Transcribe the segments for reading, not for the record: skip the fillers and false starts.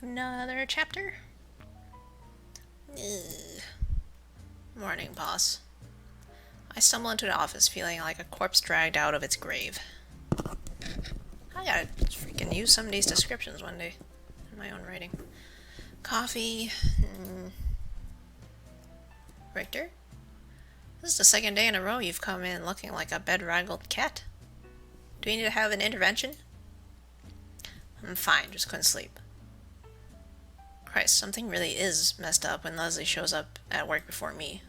Another chapter? Ugh. Morning, boss. I stumble into the office feeling like a corpse dragged out of its grave. I gotta freaking use some of these descriptions one day in my own writing. Coffee. Richter? This is the second day in a row you've come in looking like a bedraggled cat. Do we need to have an intervention? I'm fine, just couldn't sleep. Christ, something really is messed up when Leslie shows up at work before me.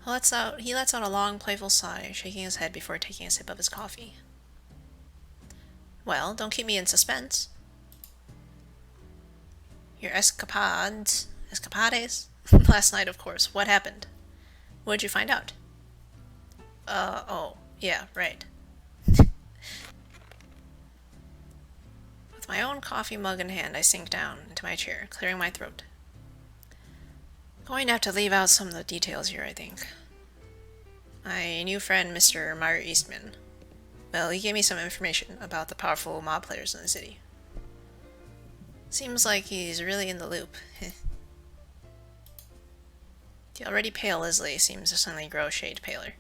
He lets out a long, playful sigh, shaking his head before taking a sip of his coffee. Well, don't keep me in suspense. Your escapades? Last night, of course. What happened? What did you find out? Oh, yeah, right. With my own coffee mug in hand, I sink down into my chair, clearing my throat. Going to have to leave out some of the details here, I think. My new friend, Mr. Meyer Eastman. Well, he gave me some information about the powerful mob players in the city. Seems like he's really in the loop. The already pale Leslie seems to suddenly grow a shade paler.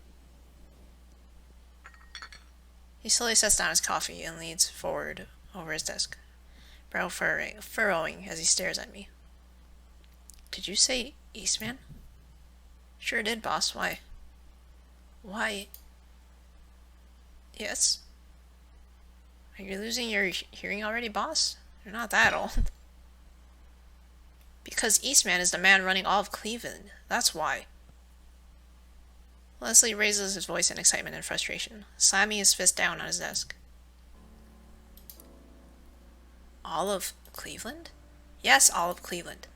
He slowly sets down his coffee and leans forward over his desk, brow furrowing as he stares at me. Did you say Eastman? Sure did, boss. Why? Why? Yes? Are you losing your hearing already, boss? You're not that old. Because Eastman is the man running all of Cleveland. That's why. Leslie raises his voice in excitement and frustration, slamming his fist down on his desk. All of Cleveland? Yes, all of Cleveland.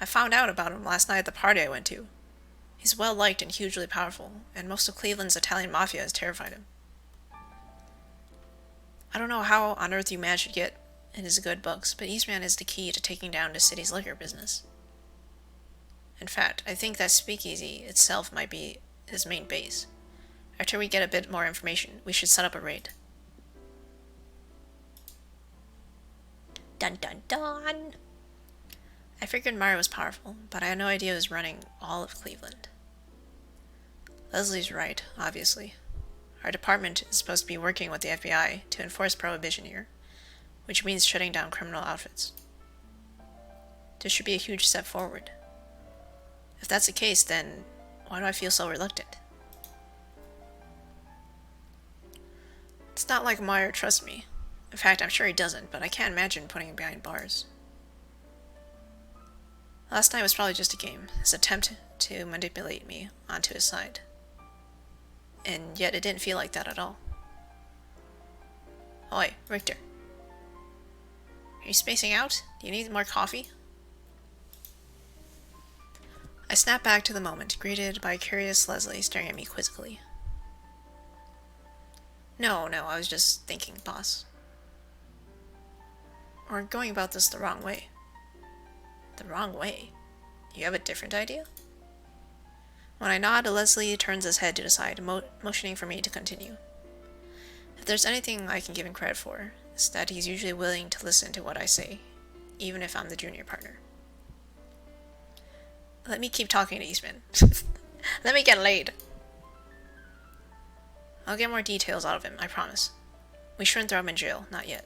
I found out about him last night at the party I went to. He's well liked and hugely powerful, and most of Cleveland's Italian mafia has terrified him. I don't know how on earth you managed to get in his good books, but Eastman is the key to taking down the city's liquor business. In fact, I think that speakeasy itself might be his main base. After we get a bit more information, we should set up a raid. Dun dun dun! I figured Meyer was powerful, but I had no idea he was running all of Cleveland. Leslie's right, obviously. Our department is supposed to be working with the FBI to enforce prohibition here, which means shutting down criminal outfits. This should be a huge step forward. If that's the case, then why do I feel so reluctant? It's not like Meyer trusts me. In fact, I'm sure he doesn't, but I can't imagine putting him behind bars. Last night was probably just a game, his attempt to manipulate me onto his side. And yet it didn't feel like that at all. Oi, Richter. Are you spacing out? Do you need more coffee? I snap back to the moment, greeted by curious Leslie staring at me quizzically. No, I was just thinking, boss. We're going about this the wrong way. The wrong way? Do you have a different idea? When I nod, Leslie turns his head to the side, motioning for me to continue. If there's anything I can give him credit for, it's that he's usually willing to listen to what I say, even if I'm the junior partner. Let me keep talking to Eastman. Let me get laid. I'll get more details out of him, I promise. We shouldn't throw him in jail, not yet.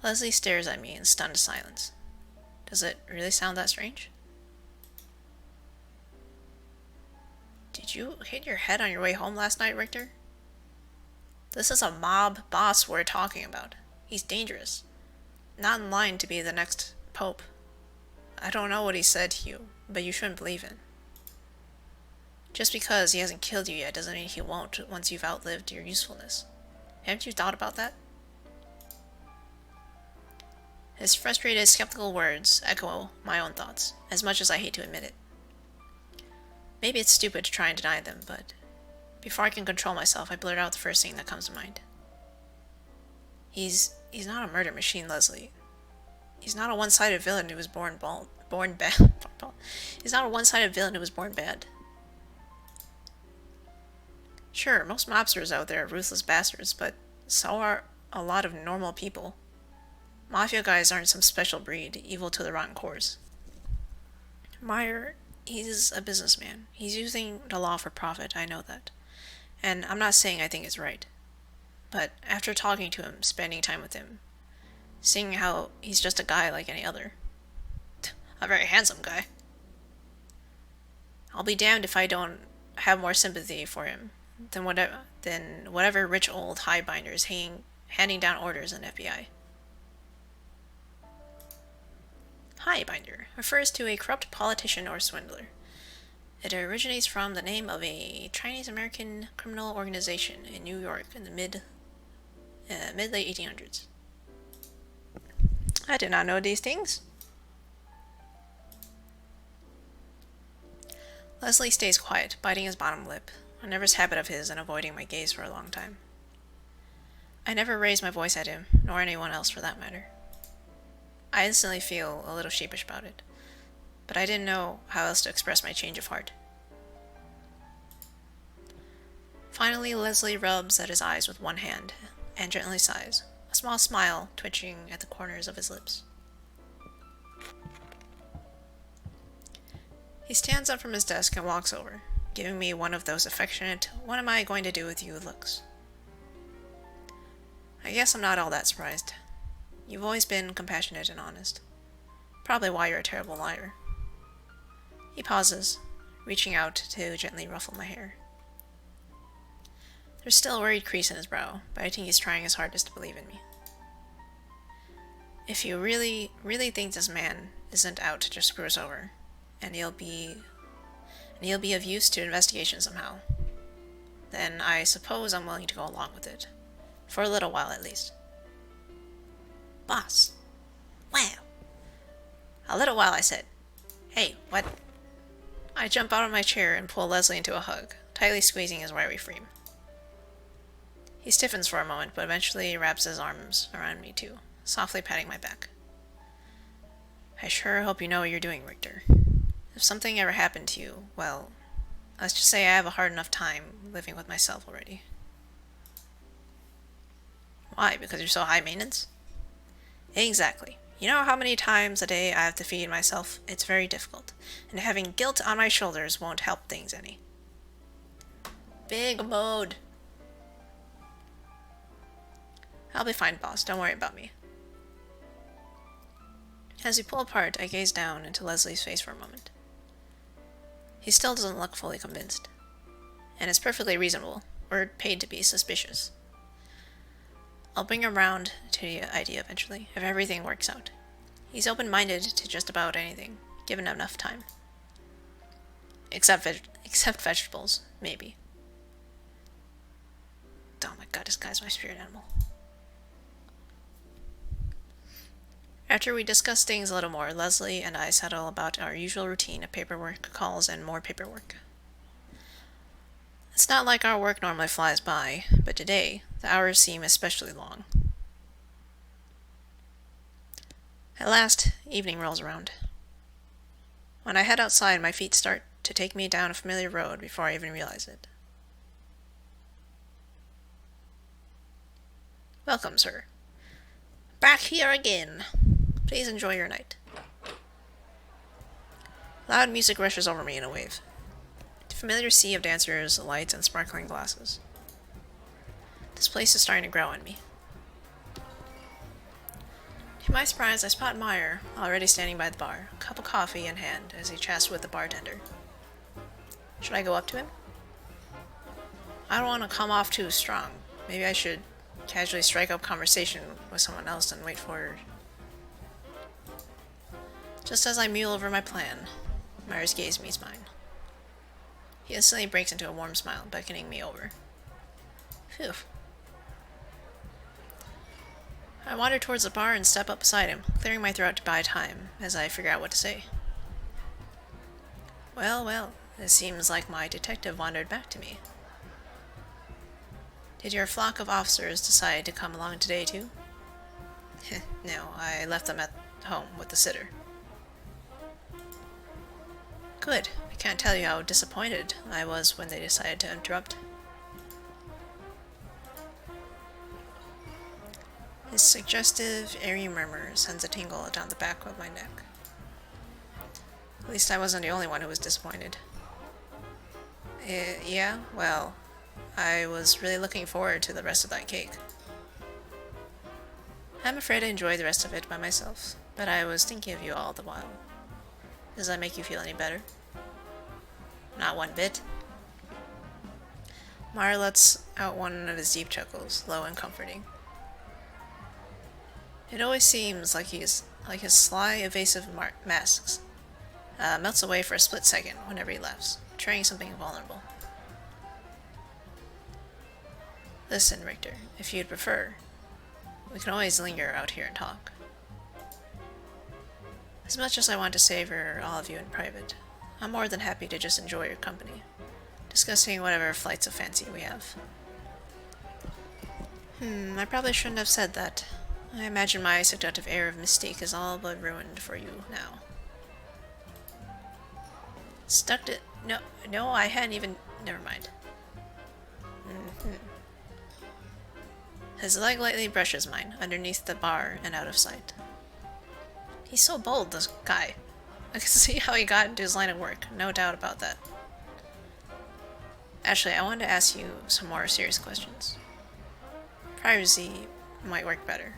Leslie stares at me in stunned silence. Does it really sound that strange? Did you hit your head on your way home last night, Richter? This is a mob boss we're talking about. He's dangerous. Not in line to be the next pope. I don't know what he said to you, but you shouldn't believe it. Just because he hasn't killed you yet doesn't mean he won't once you've outlived your usefulness. Haven't you thought about that? His frustrated, skeptical words echo my own thoughts, as much as I hate to admit it. Maybe it's stupid to try and deny them, but before I can control myself, I blurt out the first thing that comes to mind. He's not a murder machine, Leslie. He's not a one-sided villain who was born bad. He's not a one-sided villain who was born bad. Sure, most mobsters out there are ruthless bastards, but so are a lot of normal people. Mafia guys aren't some special breed, evil to the rotten cores. Meyer, he's a businessman. He's using the law for profit, I know that. And I'm not saying I think it's right. But after talking to him, spending time with him, seeing how he's just a guy like any other. A very handsome guy. I'll be damned if I don't have more sympathy for him than whatever rich old highbinder is handing down orders in FBI. Highbinder refers to a corrupt politician or swindler. It originates from the name of a Chinese-American criminal organization in New York in the mid-late 1800s. I did not know these things. Leslie stays quiet, biting his bottom lip, a nervous habit of his and avoiding my gaze for a long time. I never raise my voice at him, nor anyone else for that matter. I instantly feel a little sheepish about it, but I didn't know how else to express my change of heart. Finally, Leslie rubs at his eyes with one hand and gently sighs, a small smile twitching at the corners of his lips. He stands up from his desk and walks over, giving me one of those affectionate, "what am I going to do with you" looks. I guess I'm not all that surprised. You've always been compassionate and honest. Probably why you're a terrible liar. He pauses, reaching out to gently ruffle my hair. There's still a worried crease in his brow, but I think he's trying his hardest to believe in me. If you really, really think this man isn't out to just screw us over, and he'll be of use to investigation somehow, then I suppose I'm willing to go along with it. For a little while, at least. Boss. Wow. A little while, I said. Hey, what? I jump out of my chair and pull Leslie into a hug, tightly squeezing his wiry frame. He stiffens for a moment, but eventually wraps his arms around me too, softly patting my back. I sure hope you know what you're doing, Richter. If something ever happened to you, well, let's just say I have a hard enough time living with myself already. Why? Because you're so high maintenance? Exactly. You know how many times a day I have to feed myself? It's very difficult, and having guilt on my shoulders won't help things any. Big mode. I'll be fine, boss. Don't worry about me. As we pull apart, I gaze down into Leslie's face for a moment. He still doesn't look fully convinced, and it's perfectly reasonable. We're paid to be suspicious. I'll bring him round to the idea eventually, if everything works out. He's open-minded to just about anything, given enough time. Except vegetables, maybe. Oh my god, this guy's my spirit animal. After we discuss things a little more, Leslie and I settle about our usual routine of paperwork, calls, and more paperwork. It's not like our work normally flies by, but today, the hours seem especially long. At last, evening rolls around. When I head outside, my feet start to take me down a familiar road before I even realize it. Welcome, sir. Back here again. Please enjoy your night. Loud music rushes over me in a wave. The familiar sea of dancers, lights, and sparkling glasses. This place is starting to grow on me. To my surprise, I spot Meyer, already standing by the bar, a cup of coffee in hand as he chats with the bartender. Should I go up to him? I don't want to come off too strong. Maybe I should casually strike up conversation with someone else and wait for... Just as I mule over my plan, Meyer's gaze meets mine. He instantly breaks into a warm smile, beckoning me over. Phew. I wander towards the bar and step up beside him, clearing my throat to buy time as I figure out what to say. Well, well, it seems like my detective wandered back to me. Did your flock of officers decide to come along today, too? No, I left them at home with the sitter. Good. I can't tell you how disappointed I was when they decided to interrupt. His suggestive, airy murmur sends a tingle down the back of my neck. At least I wasn't the only one who was disappointed. Yeah, well, I was really looking forward to the rest of that cake. I'm afraid I enjoyed the rest of it by myself, but I was thinking of you all the while. Does that make you feel any better? Not one bit. Mar lets out one of his deep chuckles, low and comforting. It always seems like his sly, evasive masks melts away for a split second whenever he laughs, betraying something vulnerable. Listen, Richter, if you'd prefer, we can always linger out here and talk. As much as I want to savor all of you in private, I'm more than happy to just enjoy your company, discussing whatever flights of fancy we have. I probably shouldn't have said that. I imagine my seductive air of mystique is all but ruined for you now. Stuck it? No, I hadn't even... Never mind. His leg lightly brushes mine, underneath the bar and out of sight. He's so bold, this guy. I can see how he got into his line of work, no doubt about that. Actually, I wanted to ask you some more serious questions. Privacy might work better.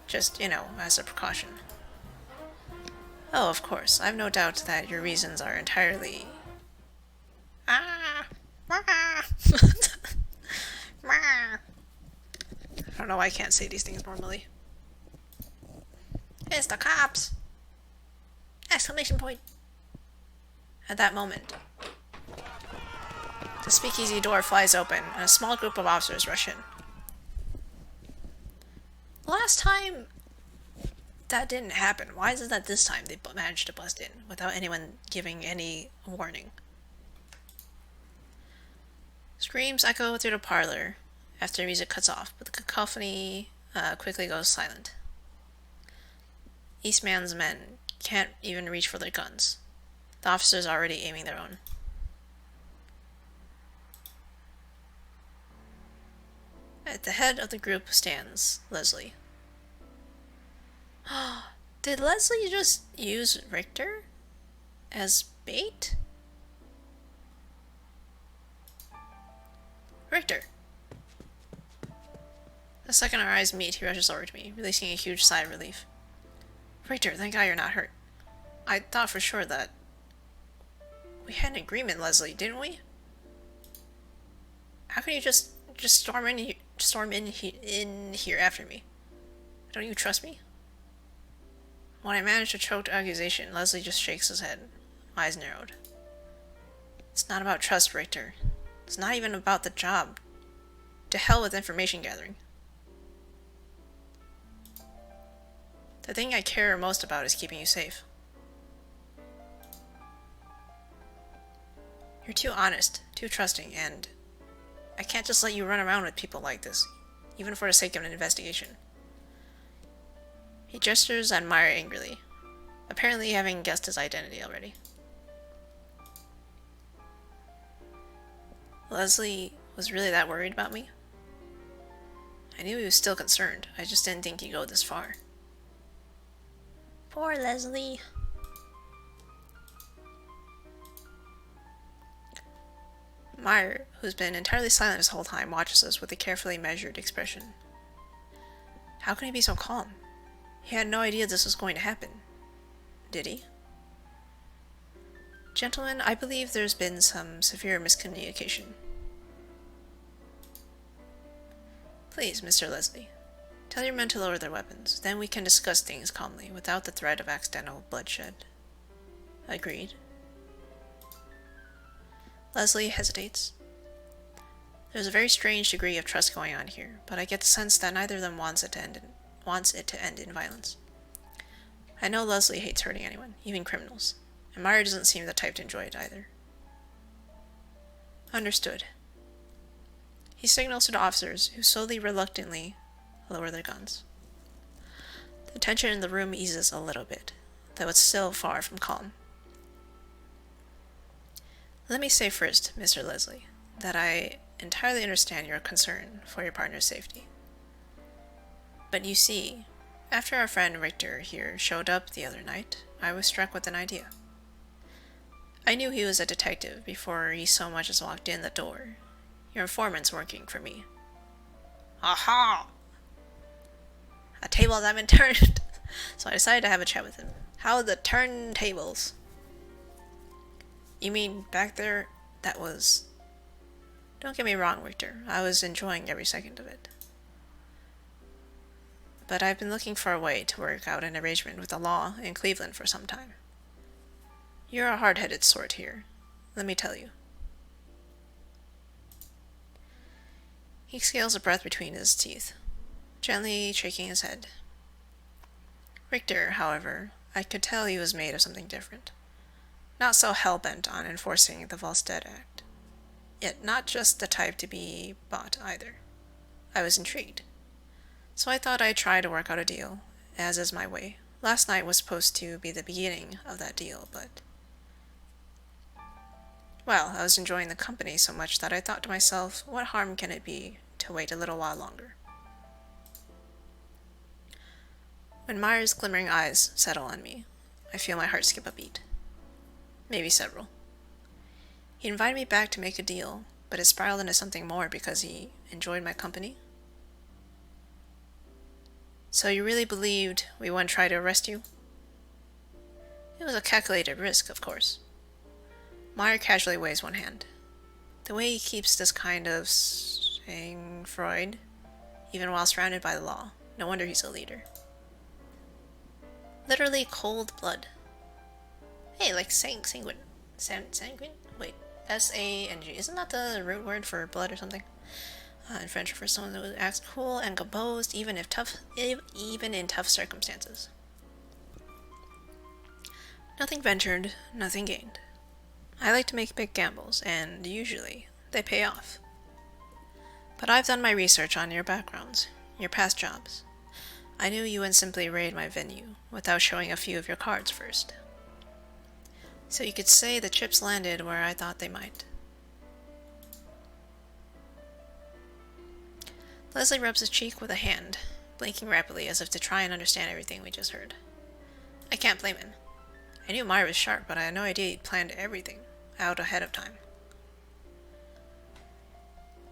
Just, as a precaution. Oh, of course, I've no doubt that your reasons are entirely... I don't know why I can't say these things normally. It's the cops! Exclamation point! At that moment, the speakeasy door flies open and a small group of officers rush in. Last time that didn't happen. Why is it that this time they managed to bust in without anyone giving any warning? Screams echo through the parlor after the music cuts off, but the cacophony quickly goes silent. Eastman's men can't even reach for their guns. The officers are already aiming their own. At the head of the group stands Leslie. Did Leslie just use Richter as bait? Richter! The second our eyes meet, he rushes over to me, releasing a huge sigh of relief. Richter, thank God you're not hurt. I thought for sure that... We had an agreement, Leslie, didn't we? How can you just storm in here after me? Don't you trust me? When I manage to choke the accusation, Leslie just shakes his head, eyes narrowed. It's not about trust, Richter. It's not even about the job. To hell with information gathering. The thing I care most about is keeping you safe. You're too honest, too trusting, and I can't just let you run around with people like this, even for the sake of an investigation. He gestures at Meyer angrily, apparently having guessed his identity already. Leslie was really that worried about me? I knew he was still concerned, I just didn't think he'd go this far. Poor Leslie. Meyer, who's been entirely silent this whole time, watches us with a carefully measured expression. How can he be so calm? He had no idea this was going to happen. Did he? Gentlemen, I believe there's been some severe miscommunication. Please, Mr. Leslie, tell your men to lower their weapons. Then we can discuss things calmly, without the threat of accidental bloodshed. Agreed. Leslie hesitates. There's a very strange degree of trust going on here, but I get the sense that neither of them wants it to end in violence. I know Leslie hates hurting anyone, even criminals, and Meyer doesn't seem the type to enjoy it either. Understood. He signals to the officers, who slowly, reluctantly lower their guns. The tension in the room eases a little bit, though it's still far from calm. Let me say first, Mr. Leslie, that I entirely understand your concern for your partner's safety. But you see, after our friend Richter here showed up the other night, I was struck with an idea. I knew he was a detective before he so much as walked in the door. Your informant's working for me. Aha! A table has been turned! So I decided to have a chat with him. How the turntables? You mean back there, that was... Don't get me wrong, Richter. I was enjoying every second of it. But I've been looking for a way to work out an arrangement with the law in Cleveland for some time. You're a hard-headed sort here, let me tell you. He exhales a breath between his teeth, gently shaking his head. Richter, however, I could tell he was made of something different. Not so hell-bent on enforcing the Volstead Act. Yet not just the type to be bought either. I was intrigued. So I thought I'd try to work out a deal, as is my way. Last night was supposed to be the beginning of that deal, but... Well, I was enjoying the company so much that I thought to myself, what harm can it be to wait a little while longer? When Meyer's glimmering eyes settle on me, I feel my heart skip a beat. Maybe several. He invited me back to make a deal, but it spiraled into something more because he enjoyed my company. So you really believed we wouldn't try to arrest you? It was a calculated risk, of course. Meyer casually waves one hand. The way he keeps this kind of sang-froid, even while surrounded by the law, no wonder he's a leader. Literally cold blood. Hey, like sanguine. Sanguine? Wait, S-A-N-G. Isn't that the root word for blood or something? In French for someone who acts cool and composed even in tough circumstances. Nothing ventured, nothing gained. I like to make big gambles, and usually they pay off. But I've done my research on your backgrounds, your past jobs. I knew you wouldn't simply raid my venue without showing a few of your cards first. So you could say the chips landed where I thought they might. Leslie rubs his cheek with a hand, blinking rapidly as if to try and understand everything we just heard. I can't blame him. I knew Meyer was sharp, but I had no idea he'd planned everything out ahead of time.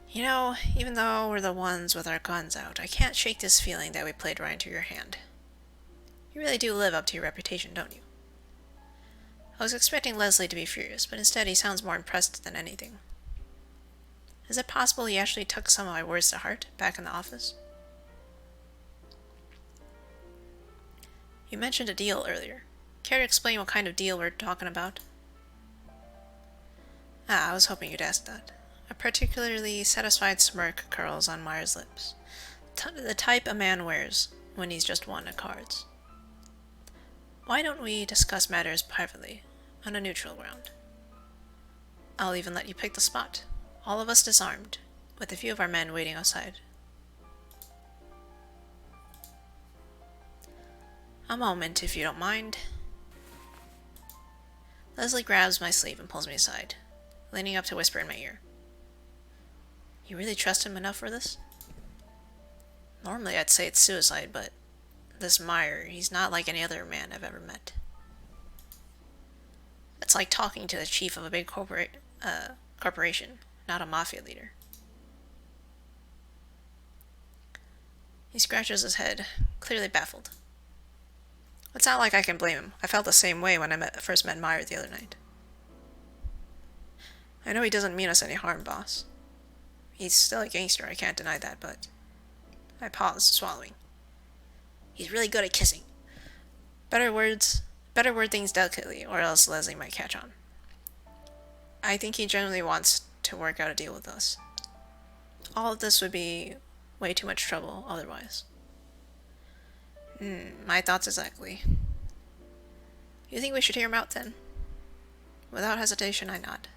You know, even though we're the ones with our guns out, I can't shake this feeling that we played right into your hand. You really do live up to your reputation, don't you? I was expecting Leslie to be furious, but instead he sounds more impressed than anything. Is it possible he actually took some of my words to heart back in the office? You mentioned a deal earlier. Care to explain what kind of deal we're talking about? I was hoping you'd ask that. A particularly satisfied smirk curls on Meyer's lips. The type a man wears when he's just won at cards. Why don't we discuss matters privately, on a neutral ground? I'll even let you pick the spot. All of us disarmed, with a few of our men waiting outside. A moment, if you don't mind. Leslie grabs my sleeve and pulls me aside, leaning up to whisper in my ear. You really trust him enough for this? Normally I'd say it's suicide, but this Meyer, he's not like any other man I've ever met. It's like talking to the chief of a big corporation, not a mafia leader. He scratches his head, clearly baffled. It's not like I can blame him. I felt the same way when I first met Meyer the other night. I know he doesn't mean us any harm, boss. He's still a gangster, I can't deny that, but... I paused, swallowing. He's really good at kissing. Better word things delicately, or else Leslie might catch on. I think he genuinely wants to work out a deal with us. All of this would be way too much trouble otherwise. My thoughts exactly. You think we should hear him out then? Without hesitation, I nod.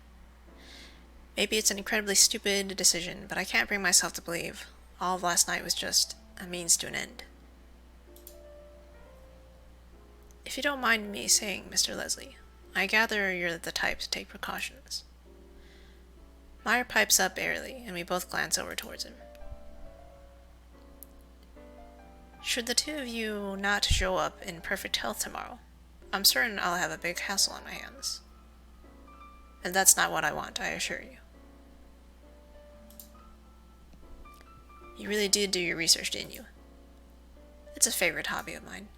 Maybe it's an incredibly stupid decision, but I can't bring myself to believe all of last night was just a means to an end. If you don't mind me saying, Mr. Leslie, I gather you're the type to take precautions. Meyer pipes up airily, and we both glance over towards him. Should the two of you not show up in perfect health tomorrow, I'm certain I'll have a big hassle on my hands. And that's not what I want, I assure you. You really did do your research, didn't you? It's a favorite hobby of mine.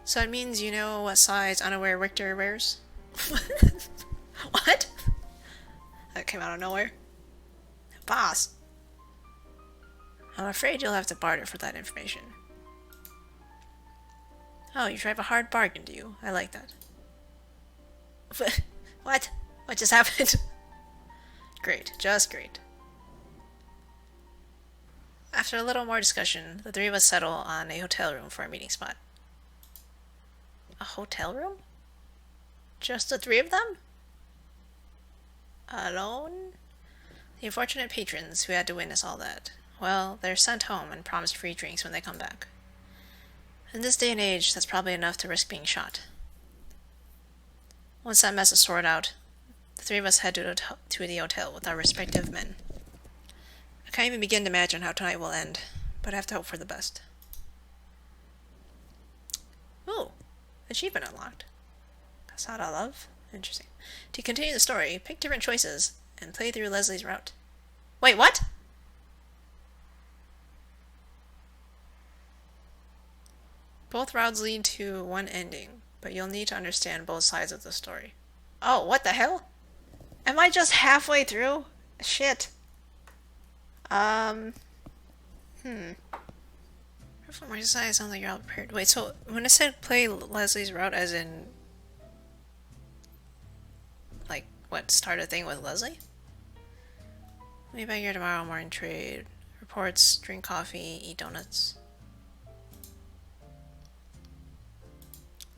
So it means you know what size underwear Richter wears? What? That came out of nowhere. Boss. I'm afraid you'll have to barter for that information. Oh, you drive a hard bargain, do you? I like that. What? What just happened? Great, just great. After a little more discussion, the three of us settle on a hotel room for our meeting spot. A hotel room? Just the three of them? Alone? The unfortunate patrons who had to witness all that, well, they're sent home and promised free drinks when they come back. In this day and age, that's probably enough to risk being shot. Once that mess is sorted out, the three of us head to the hotel with our respective men. I can't even begin to imagine how tonight will end, but I have to hope for the best. Ooh, achievement unlocked. Casada love? Interesting. To continue the story, pick different choices and play through Leslie's route. Wait, what? Both routes lead to one ending, but you'll need to understand both sides of the story. Oh, what the hell? Am I just halfway through? Shit. From my side, sounds like you're all prepared. Wait, so when I said play Leslie's route, as in, like, what, start a thing with Leslie? Meet back here tomorrow morning, trade reports, drink coffee, eat donuts.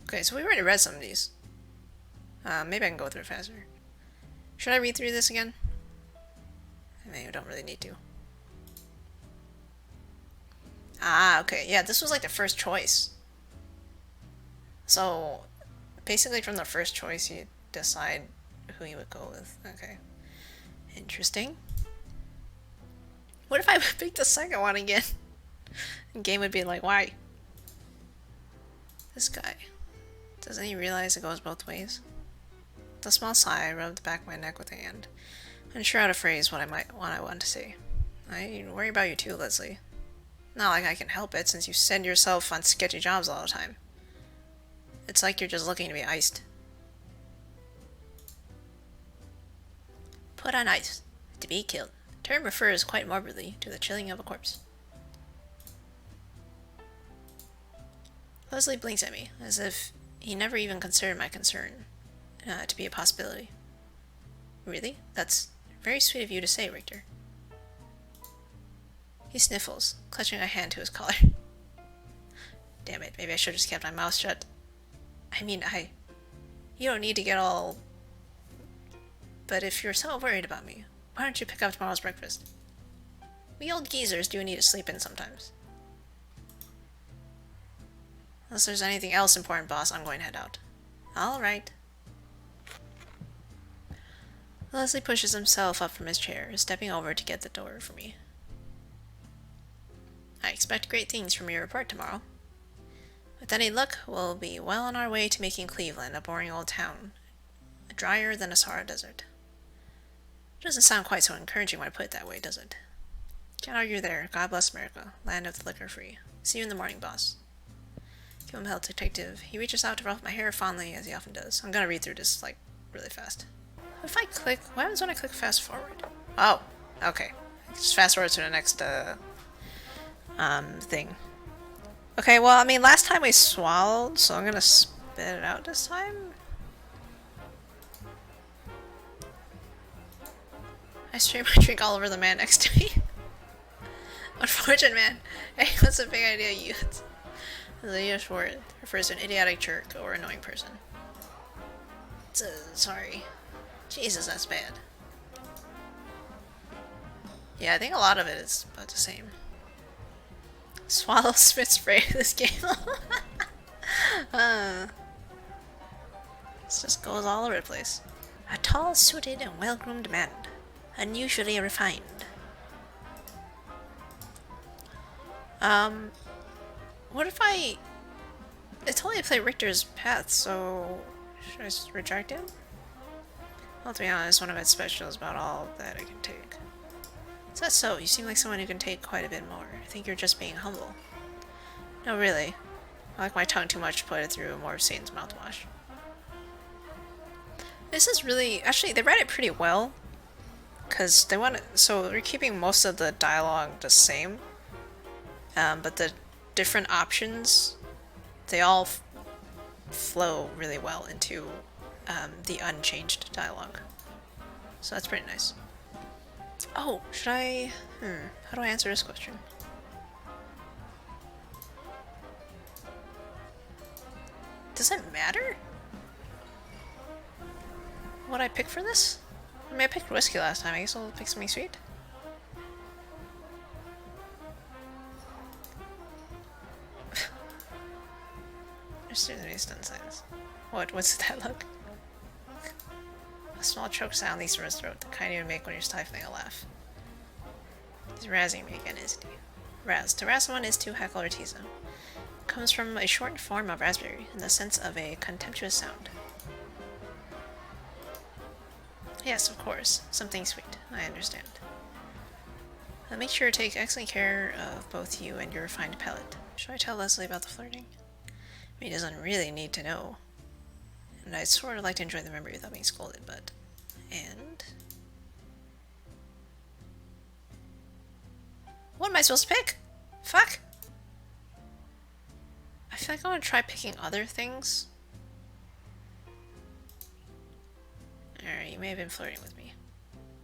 Okay, so we already read some of these. Maybe I can go through it faster. Should I read through this again? Maybe I don't really need to. Ah, okay. Yeah, this was like the first choice. So, basically from the first choice, you decide who you would go with. Okay. Interesting. What if I picked the second one again? The game would be like, why? This guy. Doesn't he realize it goes both ways? With a small sigh, I rubbed the back of my neck with a hand, unsure how to phrase what I want to say. I worry about you too, Leslie. Not like I can help it, since you send yourself on sketchy jobs all the time. It's like you're just looking to be iced. Put on ice. To be killed. The term refers quite morbidly to the chilling of a corpse. Leslie blinks at me, as if he never even considered my concern to be a possibility. Really? That's very sweet of you to say, Richter. He sniffles, clutching a hand to his collar. Damn it, maybe I should have just kept my mouth shut. You don't need to get all... But if you're so worried about me, why don't you pick up tomorrow's breakfast? We old geezers do need to sleep in sometimes. Unless there's anything else important, boss, I'm going to head out. Alright. Leslie pushes himself up from his chair, stepping over to get the door for me. I expect great things from your report tomorrow. With any luck, we'll be well on our way to making Cleveland a boring old town, drier than a Sahara desert. Doesn't sound quite so encouraging when I put it that way, does it? Can't argue there. God bless America, land of the liquor free. See you in the morning, boss. Give him health, detective. He reaches out to ruffle my hair fondly, as he often does. I'm gonna read through this, like, really fast. If I click... What happens when I click fast forward? Oh, okay. Just fast forward to the next, thing. Okay, well, I mean, last time we swallowed, so I'm gonna spit it out this time. I stream my drink all over the man next to me. Unfortunate man. Hey, what's a big idea you use? The Yiddish word refers to an idiotic jerk or annoying person. Sorry. Jesus, that's bad. Yeah, I think a lot of it is about the same. Swallow, spit, spray this game. It just goes all over the place. A tall, suited, and well-groomed man. Unusually refined. What if I... It's only to play Richter's path, so... Should I just reject him? Well, to be honest, one of its specials about all that I can take. Is that so? You seem like someone who can take quite a bit more. I think you're just being humble. No, really. I like my tongue too much to put it through more of Satan's mouthwash. This is really... Actually, they read it pretty well. Because they want to... So they're keeping most of the dialogue the same. But the different options, they all flow really well into the unchanged dialogue. So that's pretty nice. Oh, should I... How do I answer this question? Does it matter what I pick for this? I mean, I picked whiskey last time. I guess I'll pick something sweet. There's too many stun signs. What's that look? A small choke sound leads from his throat, the kind you would make when you're stifling a laugh. He's razzing me again, isn't he? Razz. To razz someone is to heckle or tease them. Comes from a shortened form of raspberry, in the sense of a contemptuous sound. Yes, of course. Something sweet. I understand. Make sure to take excellent care of both you and your refined palate. Should I tell Leslie about the flirting? He doesn't really need to know. And I'd sort of like to enjoy the memory without being scolded, but... And... What am I supposed to pick? Fuck! I feel like I want to try picking other things. Alright, you may have been flirting with me.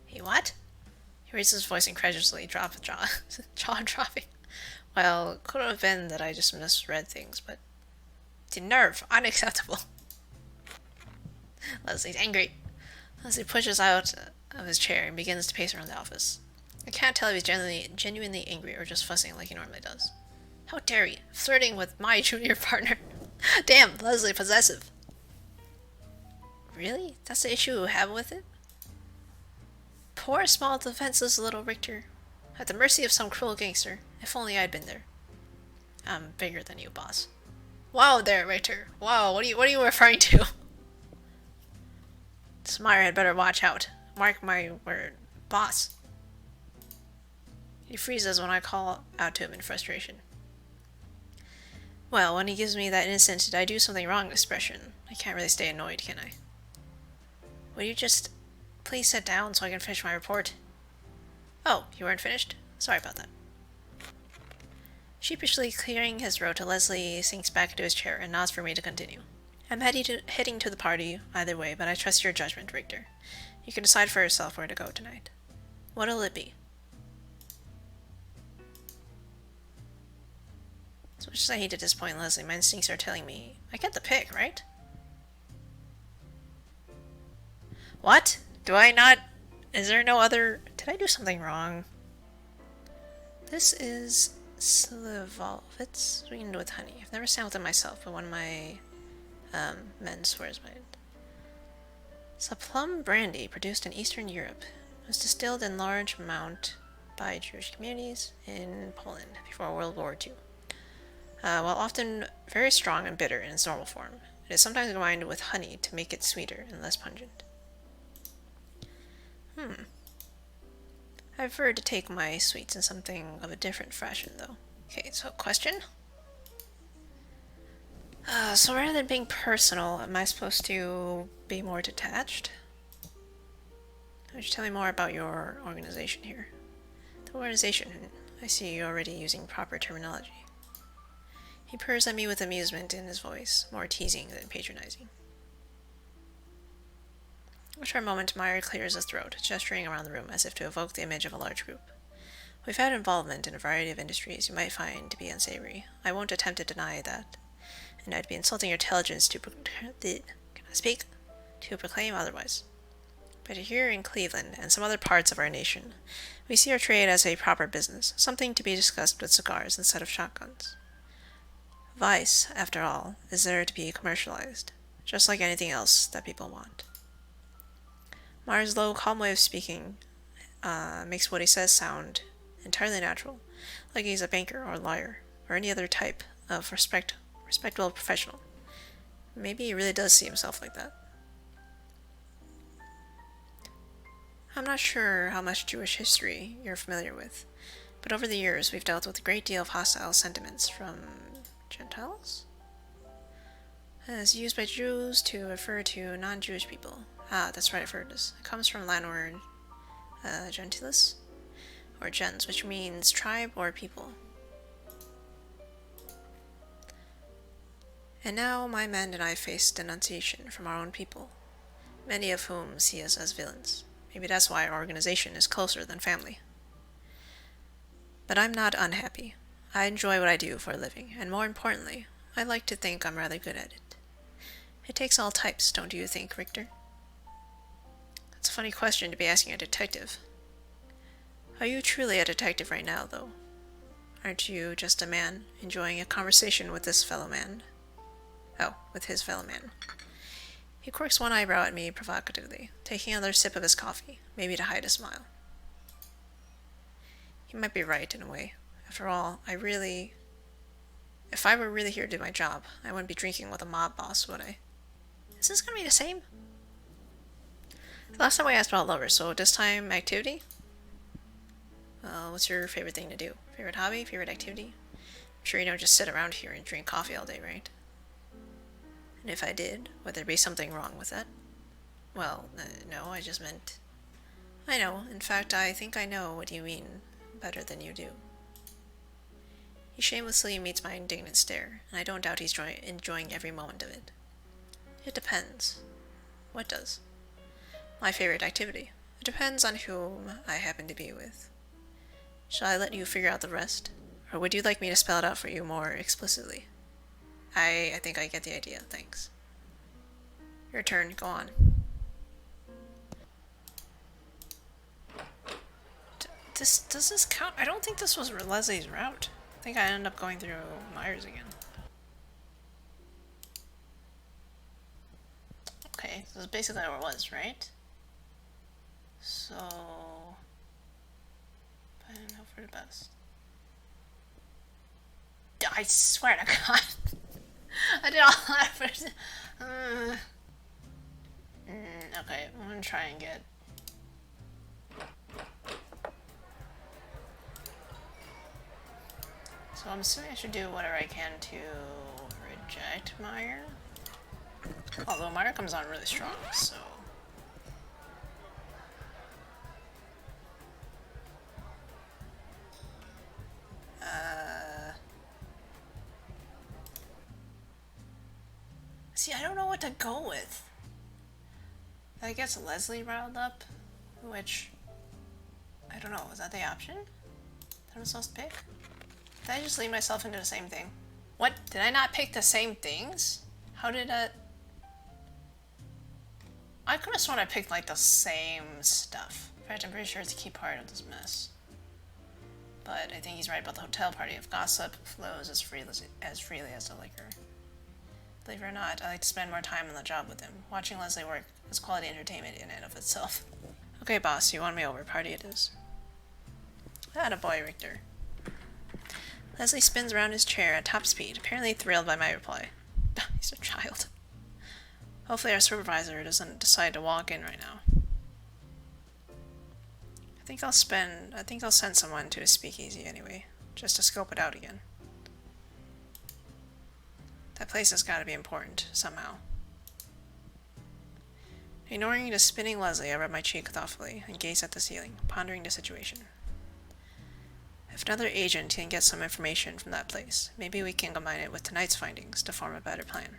He what? He raised his voice incredulously, jaw dropping. Well, it could have been that I just misread things, but... The nerve! Unacceptable! Leslie's angry. Leslie pushes out of his chair and begins to pace around the office. I can't tell if he's genuinely angry or just fussing like he normally does. How dare he? Flirting with my junior partner. Damn, Leslie possessive. Really? That's the issue you have with it? Poor, small, defenseless little Richter. At the mercy of some cruel gangster. If only I'd been there. I'm bigger than you, boss. Wow there, Richter. Wow, what are you referring to? Smire had better watch out. Mark my word. Boss. He freezes when I call out to him in frustration. Well, when he gives me that innocent "did I do something wrong" expression, I can't really stay annoyed, can I? Would you just please sit down so I can finish my report? Oh, you weren't finished? Sorry about that. Sheepishly clearing his throat, Leslie sinks back into his chair and nods for me to continue. I'm heading to the party either way, but I trust your judgment, Richter. You can decide for yourself where to go tonight. What'll it be? As much as I hate to disappoint Leslie, my instincts are telling me I get the pick, right? What? Do I not? Is there no other? Did I do something wrong? This is Slivolvitz sweetened with honey. I've never sampled it myself, but one of my men swears by it. It's a plum brandy produced in Eastern Europe. It was distilled in large amount by Jewish communities in Poland before World War II. While often very strong and bitter in its normal form, it is sometimes combined with honey to make it sweeter and less pungent. I prefer to take my sweets in something of a different fashion, though. Okay, so question? So rather than being personal, am I supposed to be more detached? Why don't you tell me more about your organization here? The organization. I see you're already using proper terminology. He purrs at me with amusement in his voice, more teasing than patronizing. After a moment, Meyer clears his throat, gesturing around the room as if to evoke the image of a large group. We've had involvement in a variety of industries you might find to be unsavory. I won't attempt to deny that, and I'd be insulting your intelligence to proclaim otherwise. But here in Cleveland and some other parts of our nation, we see our trade as a proper business, something to be discussed with cigars instead of shotguns. Vice, after all, is there to be commercialized, just like anything else that people want. Mars' low, calm way of speaking makes what he says sound entirely natural, like he's a banker or lawyer, or any other type of respectable professional. Maybe he really does see himself like that. I'm not sure how much Jewish history you're familiar with, but over the years we've dealt with a great deal of hostile sentiments from Gentiles? As used by Jews to refer to non-Jewish people. Ah, that's right, I've heard this. It comes from Latin word gentilis, or gens, which means tribe or people. And now my men and I face denunciation from our own people, many of whom see us as villains. Maybe that's why our organization is closer than family. But I'm not unhappy. I enjoy what I do for a living, and more importantly, I like to think I'm rather good at it. It takes all types, don't you think, Richter? That's a funny question to be asking a detective. Are you truly a detective right now, though? Aren't you just a man enjoying a conversation with this fellow man? Oh, with his fellow man. He quirks one eyebrow at me provocatively, taking another sip of his coffee, maybe to hide a smile. He might be right, in a way. After all, if I were really here to do my job, I wouldn't be drinking with a mob boss, would I? Is this gonna be the same? Last time I asked about lovers, so this time activity? Well, what's your favorite thing to do? Favorite hobby? Favorite activity? I'm sure you don't just sit around here and drink coffee all day, right? And if I did, would there be something wrong with that? Well, no, I just meant... I know. In fact, I think I know what you mean better than you do. He shamelessly meets my indignant stare, and I don't doubt he's enjoying every moment of it. It depends. What does? My favorite activity. It depends on whom I happen to be with. Shall I let you figure out the rest? Or would you like me to spell it out for you more explicitly? I think I get the idea, thanks. Your turn, go on. Does this count? I don't think this was Leslie's route. I think I ended up going through Myers again. Okay, so that's basically how it was, right? So... I don't know for the best. I swear to God. I did all that first. Okay, I'm gonna try and get... So I'm assuming I should do whatever I can to reject Meyer. Although Meyer comes on really strong, so... See, I don't know what to go with. That gets Leslie riled up, which... I don't know, was that the option that I'm supposed to pick? Did I just lead myself into the same thing? What? Did I not pick the same things? How did I could have sworn I picked like the same stuff. In fact, I'm pretty sure it's a key part of this mess. But I think he's right about the hotel party. If gossip flows as freely as the liquor. Believe it or not, I like to spend more time on the job with him. Watching Leslie work is quality entertainment in and of itself. Okay, boss, you won me over. Party it is. Attaboy, Richter. Leslie spins around his chair at top speed, apparently thrilled by my reply. He's a child. Hopefully our supervisor doesn't decide to walk in right now. I think I'll send someone to a speakeasy anyway, just to scope it out again. That place has got to be important, somehow. Ignoring the spinning Leslie, I rub my cheek thoughtfully and gaze at the ceiling, pondering the situation. If another agent can get some information from that place, maybe we can combine it with tonight's findings to form a better plan.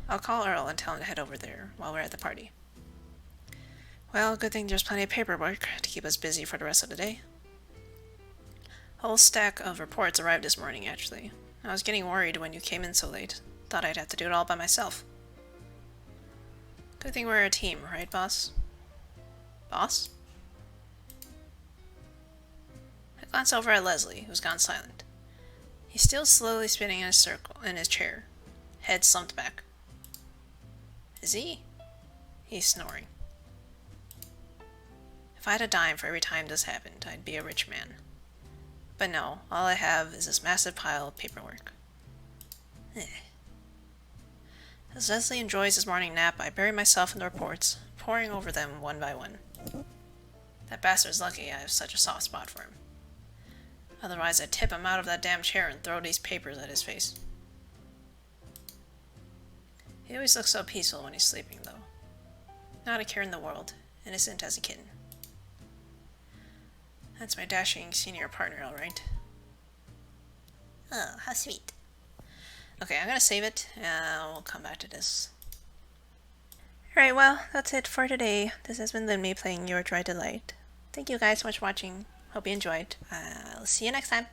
I'll call Earl and tell him to head over there while we're at the party. Well, good thing there's plenty of paperwork to keep us busy for the rest of the day. A whole stack of reports arrived this morning, actually. I was getting worried when you came in so late. Thought I'd have to do it all by myself. Good thing we're a team, right, boss? Boss? I glance over at Leslie, who's gone silent. He's still slowly spinning in his chair, head slumped back. Is he? He's snoring. If I had a dime for every time this happened, I'd be a rich man. But no, all I have is this massive pile of paperwork. As Leslie enjoys his morning nap, I bury myself in the reports, poring over them one by one. That bastard's lucky I have such a soft spot for him. Otherwise, I'd tip him out of that damn chair and throw these papers at his face. He always looks so peaceful when he's sleeping, though. Not a care in the world, innocent as a kitten. That's my dashing senior partner, all right. Oh, how sweet. Okay, I'm gonna save it, and we'll come back to this. Alright, well, that's it for today. This has been Lunmie playing Your Dry Delight. Thank you guys so much for watching. Hope you enjoyed. I'll see you next time.